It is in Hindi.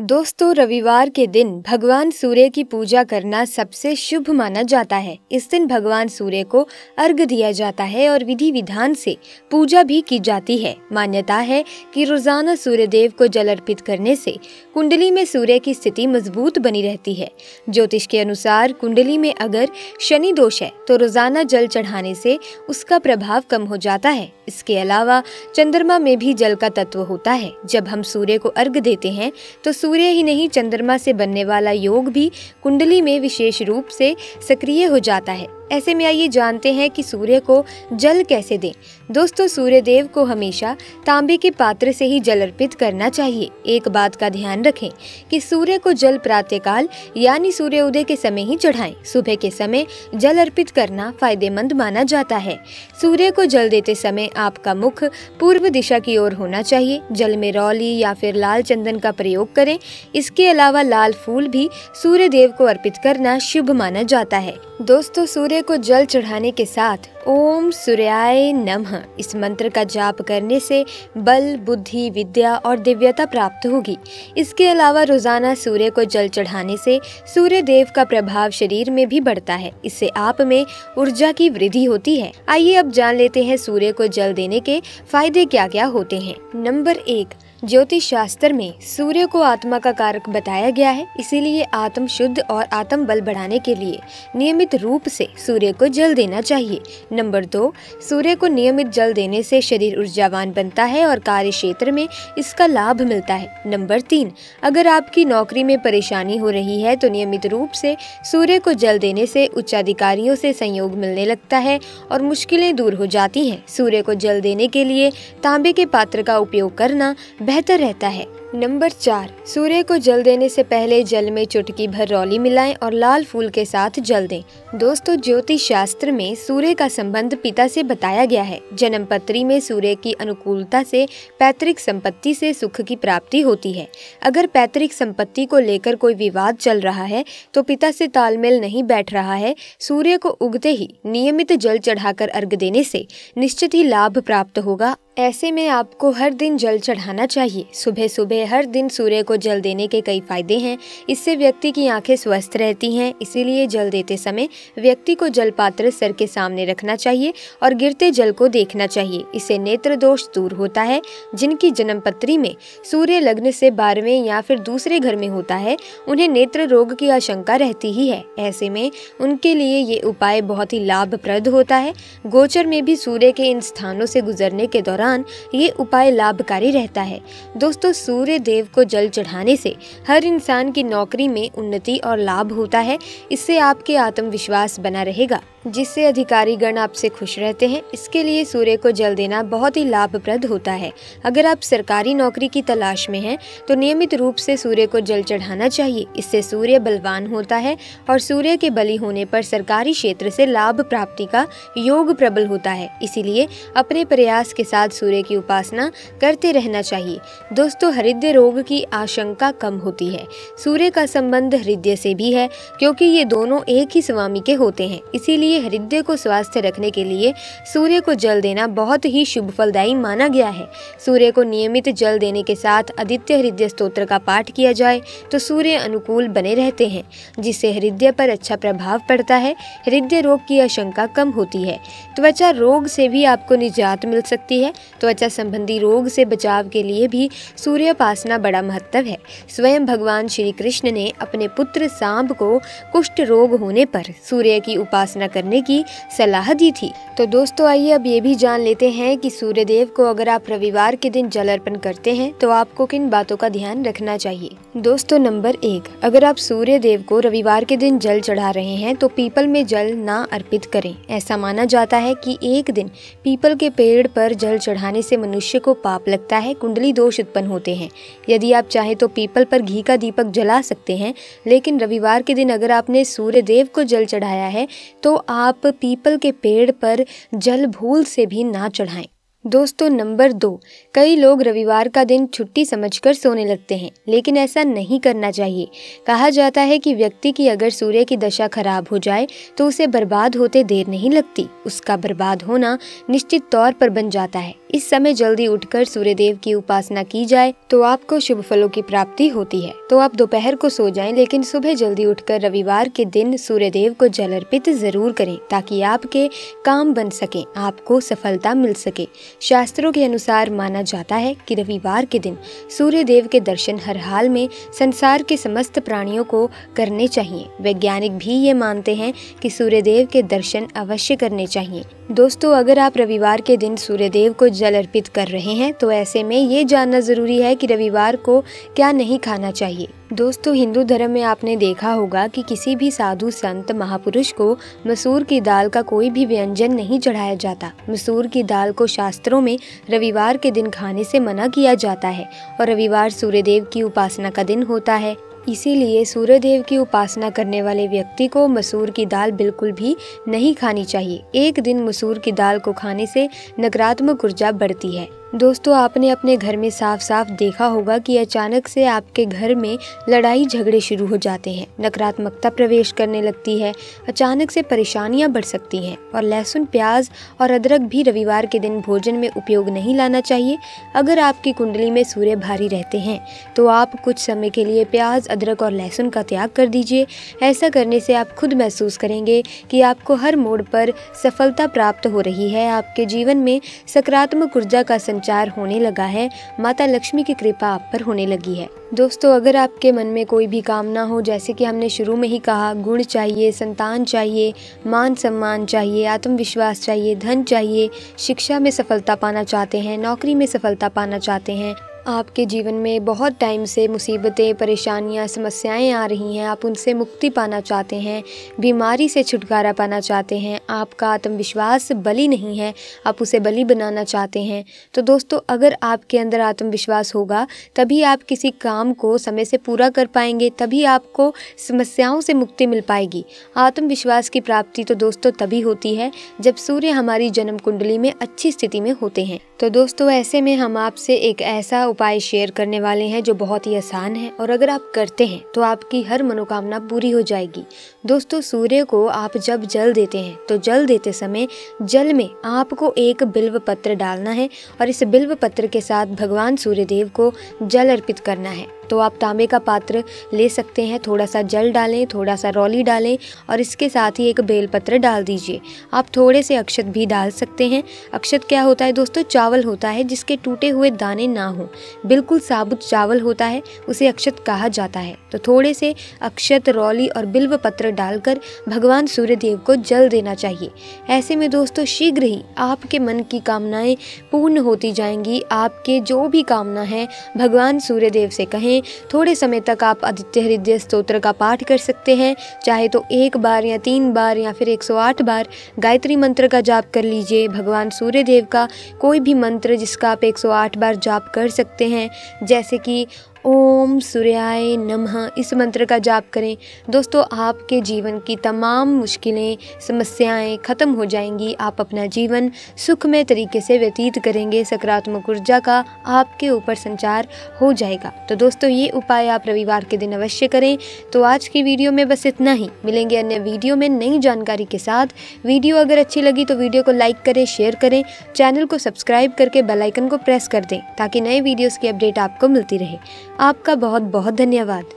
दोस्तों, रविवार के दिन भगवान सूर्य की पूजा करना सबसे शुभ माना जाता है। इस दिन भगवान सूर्य को अर्घ दिया जाता है और विधि विधान से पूजा भी की जाती है। मान्यता है कि रोजाना सूर्य देव को जल अर्पित करने से कुंडली में सूर्य की स्थिति मजबूत बनी रहती है। ज्योतिष के अनुसार कुंडली में अगर शनि दोष है तो रोजाना जल चढ़ाने से उसका प्रभाव कम हो जाता है। इसके अलावा चंद्रमा में भी जल का तत्व होता है। जब हम सूर्य को अर्घ देते हैं तो सूर्य ही नहीं, चंद्रमा से बनने वाला योग भी कुंडली में विशेष रूप से सक्रिय हो जाता है। ऐसे में आइए जानते हैं कि सूर्य को जल कैसे दें। दोस्तों, सूर्य देव को हमेशा तांबे के पात्र से ही जल अर्पित करना चाहिए। एक बात का ध्यान रखें कि सूर्य को जल प्रातःकाल यानी सूर्य उदय के समय ही चढ़ाएं। सुबह के समय जल अर्पित करना फायदेमंद माना जाता है। सूर्य को जल देते समय आपका मुख पूर्व दिशा की ओर होना चाहिए। जल में रौली या फिर लाल चंदन का प्रयोग करें। इसके अलावा लाल फूल भी सूर्य देव को अर्पित करना शुभ माना जाता है। दोस्तों, सूर्य को जल चढ़ाने के साथ ओम सूर्याय नमः इस मंत्र का जाप करने से बल, बुद्धि, विद्या और दिव्यता प्राप्त होगी। इसके अलावा रोजाना सूर्य को जल चढ़ाने से सूर्य देव का प्रभाव शरीर में भी बढ़ता है। इससे आप में ऊर्जा की वृद्धि होती है। आइए अब जान लेते हैं सूर्य को जल देने के फायदे क्या क्या होते हैं। नंबर 1, ज्योतिष शास्त्र में सूर्य को आत्मा का कारक बताया गया है। इसीलिए आत्म शुद्ध और आत्म बल बढ़ाने के लिए नियमित रूप से सूर्य को जल देना चाहिए। नंबर 2, सूर्य को नियमित जल देने से शरीर ऊर्जावान बनता है और कार्य क्षेत्र में इसका लाभ मिलता है। नंबर 3, अगर आपकी नौकरी में परेशानी हो रही है तो नियमित रूप से सूर्य को जल देने से उच्चाधिकारियों से सहयोग मिलने लगता है और मुश्किलें दूर हो जाती हैं। सूर्य को जल देने के लिए तांबे के पात्र का उपयोग करना बेहतर रहता है। नंबर 4, सूर्य को जल देने से पहले जल में चुटकी भर रौली मिलाएं और लाल फूल के साथ जल दें। दोस्तों, ज्योतिष शास्त्र में सूर्य का संबंध पिता से बताया गया है। जन्म पत्री में सूर्य की अनुकूलता से पैतृक संपत्ति से सुख की प्राप्ति होती है। अगर पैतृक संपत्ति को लेकर कोई विवाद चल रहा है तो पिता से तालमेल नहीं बैठ रहा है, सूर्य को उगते ही नियमित जल चढ़ाकर अर्घ देने से निश्चित ही लाभ प्राप्त होगा। ऐसे में आपको हर दिन जल चढ़ाना चाहिए। सुबह सुबह हर दिन सूर्य को जल देने के कई फायदे हैं। इससे व्यक्ति की आंखें स्वस्थ रहती हैं। इसीलिए जल देते समय व्यक्ति को जल पात्र सर के सामने रखना चाहिए और गिरते जल को देखना चाहिए। इससे नेत्र दोष दूर होता है। जिनकी जन्मपत्री में सूर्य लग्न से 12वें या फिर दूसरे घर में होता है, उन्हें नेत्र रोग की आशंका रहती ही है। ऐसे में उनके लिए ये उपाय बहुत ही लाभप्रद होता है। गोचर में भी सूर्य के इन स्थानों से गुजरने के दौरान ये उपाय लाभकारी रहता है। दोस्तों, सूर्य देव को जल चढ़ाने से हर इंसान की नौकरी में उन्नति और लाभ होता है। इससे आपके आत्मविश्वास बना रहेगा, जिससे अधिकारी गण आपसे खुश रहते हैं। इसके लिए सूर्य को जल देना बहुत ही लाभप्रद होता है। अगर आप सरकारी नौकरी की तलाश में हैं तो नियमित रूप से सूर्य को जल चढ़ाना चाहिए। इससे सूर्य बलवान होता है और सूर्य के बली होने पर सरकारी क्षेत्र से लाभ प्राप्ति का योग प्रबल होता है। इसीलिए अपने प्रयास के साथ सूर्य की उपासना करते रहना चाहिए। दोस्तों, हृदय रोग की आशंका कम होती है। सूर्य का संबंध हृदय से भी है, क्योंकि ये दोनों एक ही स्वामी के होते हैं। इसीलिए हृदय को स्वस्थ रखने के लिए सूर्य को जल देना बहुत ही शुभ फलदायी माना गया है। सूर्य को नियमित जल देने के साथ आदित्य हृदय स्तोत्र का पाठ किया जाए तो सूर्य अनुकूल बने रहते हैं, जिससे हृदय पर अच्छा प्रभाव पड़ता है। हृदय रोग की आशंका कम होती है। त्वचा रोग से भी आपको निजात मिल सकती है। त्वचा संबंधी रोग से बचाव के लिए भी सूर्योपासना बड़ा महत्व है। स्वयं भगवान श्री कृष्ण ने अपने पुत्र सांब को कुष्ठ रोग होने पर सूर्य की उपासना करने की सलाह दी थी। तो दोस्तों, आइए अब ये भी जान लेते हैं कि सूर्य देव को अगर आप रविवार के दिन जल अर्पण करते हैं तो आपको किन बातों का ध्यान रखना चाहिए। दोस्तों, नंबर 1, अगर आप सूर्य देव को रविवार के दिन जल चढ़ा रहे हैं तो पीपल में जल ना अर्पित करें। ऐसा माना जाता है कि एक दिन पीपल के पेड़ पर जल चढ़ाने से मनुष्य को पाप लगता है, कुंडली दोष उत्पन्न होते हैं। यदि आप चाहे तो पीपल पर घी का दीपक जला सकते हैं, लेकिन रविवार के दिन अगर आपने सूर्य देव को जल चढ़ाया है तो आप पीपल के पेड़ पर जल भूल से भी ना चढ़ाएं। दोस्तों, नंबर 2, कई लोग रविवार का दिन छुट्टी समझकर सोने लगते हैं, लेकिन ऐसा नहीं करना चाहिए। कहा जाता है कि व्यक्ति की अगर सूर्य की दशा खराब हो जाए तो उसे बर्बाद होते देर नहीं लगती। उसका बर्बाद होना निश्चित तौर पर बन जाता है। इस समय जल्दी उठकर सूर्य देव की उपासना की जाए तो आपको शुभ फलों की प्राप्ति होती है। तो आप दोपहर को सो जाएं, लेकिन सुबह जल्दी उठकर रविवार के दिन सूर्य देव को जल अर्पित जरूर करें ताकि आपके काम बन सके, आपको सफलता मिल सके। शास्त्रों के अनुसार माना जाता है कि रविवार के दिन सूर्य देव के दर्शन हर हाल में संसार के समस्त प्राणियों को करने चाहिए। वैज्ञानिक भी ये मानते हैं कि सूर्य देव के दर्शन अवश्य करने चाहिए। दोस्तों, अगर आप रविवार के दिन सूर्य देव को जल अर्पित कर रहे हैं तो ऐसे में ये जानना जरूरी है कि रविवार को क्या नहीं खाना चाहिए। दोस्तों, हिंदू धर्म में आपने देखा होगा कि किसी भी साधु संत महापुरुष को मसूर की दाल का कोई भी व्यंजन नहीं चढ़ाया जाता। मसूर की दाल को शास्त्रों में रविवार के दिन खाने से मना किया जाता है और रविवार सूर्य देव की उपासना का दिन होता है। इसीलिए सूर्य देव की उपासना करने वाले व्यक्ति को मसूर की दाल बिल्कुल भी नहीं खानी चाहिए। एक दिन मसूर की दाल को खाने से नकारात्मक ऊर्जा बढ़ती है। दोस्तों, आपने अपने घर में साफ साफ देखा होगा कि अचानक से आपके घर में लड़ाई झगड़े शुरू हो जाते हैं, नकारात्मकता प्रवेश करने लगती है, अचानक से परेशानियां बढ़ सकती हैं। और लहसुन, प्याज और अदरक भी रविवार के दिन भोजन में उपयोग नहीं लाना चाहिए। अगर आपकी कुंडली में सूर्य भारी रहते हैं तो आप कुछ समय के लिए प्याज, अदरक और लहसुन का त्याग कर दीजिए। ऐसा करने से आप खुद महसूस करेंगे कि आपको हर मोड़ पर सफलता प्राप्त हो रही है, आपके जीवन में सकारात्मक ऊर्जा का संचार होने लगा है, माता लक्ष्मी की कृपा आप पर होने लगी है। दोस्तों, अगर आपके मन में कोई भी कामना हो, जैसे कि हमने शुरू में ही कहा, गुण चाहिए, संतान चाहिए, मान सम्मान चाहिए, आत्मविश्वास चाहिए, धन चाहिए, शिक्षा में सफलता पाना चाहते हैं, नौकरी में सफलता पाना चाहते हैं, आपके जीवन में बहुत टाइम से मुसीबतें, परेशानियां, समस्याएं आ रही हैं, आप उनसे मुक्ति पाना चाहते हैं, बीमारी से छुटकारा पाना चाहते हैं, आपका आत्मविश्वास बली नहीं है, आप उसे बली बनाना चाहते हैं। तो दोस्तों, अगर आपके अंदर आत्मविश्वास होगा तभी आप किसी काम को समय से पूरा कर पाएंगे, तभी आपको समस्याओं से मुक्ति मिल पाएगी। आत्मविश्वास की प्राप्ति तो दोस्तों तभी होती है जब सूर्य हमारी जन्म कुंडली में अच्छी स्थिति में होते हैं। तो दोस्तों, ऐसे में हम आपसे एक ऐसा उपाय शेयर करने वाले हैं जो बहुत ही आसान है और अगर आप करते हैं तो आपकी हर मनोकामना पूरी हो जाएगी। दोस्तों, सूर्य को आप जब जल देते हैं तो जल देते समय जल में आपको एक बिल्व पत्र डालना है और इस बिल्व पत्र के साथ भगवान सूर्य देव को जल अर्पित करना है। तो आप तांबे का पात्र ले सकते हैं, थोड़ा सा जल डालें, थोड़ा सा रौली डालें और इसके साथ ही एक बेलपत्र डाल दीजिए। आप थोड़े से अक्षत भी डाल सकते हैं। अक्षत क्या होता है दोस्तों? चावल होता है जिसके टूटे हुए दाने ना हो, बिल्कुल साबुत चावल होता है, उसे अक्षत कहा जाता है। तो थोड़े से अक्षत, रौली और बिल्व पत्र डालकर भगवान सूर्य देव को जल देना चाहिए। ऐसे में दोस्तों शीघ्र ही आपके मन की कामनाएं पूर्ण होती जाएंगी। आपके जो भी कामना है भगवान सूर्य देव से कहें। थोड़े समय तक आप आदित्य हृदय स्तोत्र का पाठ कर सकते हैं, चाहे तो 1 बार या 3 बार या फिर 108 बार गायत्री मंत्र का जाप कर लीजिए। भगवान सूर्य देव का कोई भी मंत्र जिसका आप 108 बार जाप कर सकते हैं, जैसे कि ओम सूर्याय नमः, इस मंत्र का जाप करें। दोस्तों, आपके जीवन की तमाम मुश्किलें, समस्याएं खत्म हो जाएंगी। आप अपना जीवन सुखमय तरीके से व्यतीत करेंगे, सकारात्मक ऊर्जा का आपके ऊपर संचार हो जाएगा। तो दोस्तों, ये उपाय आप रविवार के दिन अवश्य करें। तो आज की वीडियो में बस इतना ही। मिलेंगे अन्य वीडियो में नई जानकारी के साथ। वीडियो अगर अच्छी लगी तो वीडियो को लाइक करें, शेयर करें, चैनल को सब्सक्राइब करके बेल आइकन को प्रेस कर दें ताकि नए वीडियोस की अपडेट आपको मिलती रहे। आपका बहुत बहुत धन्यवाद।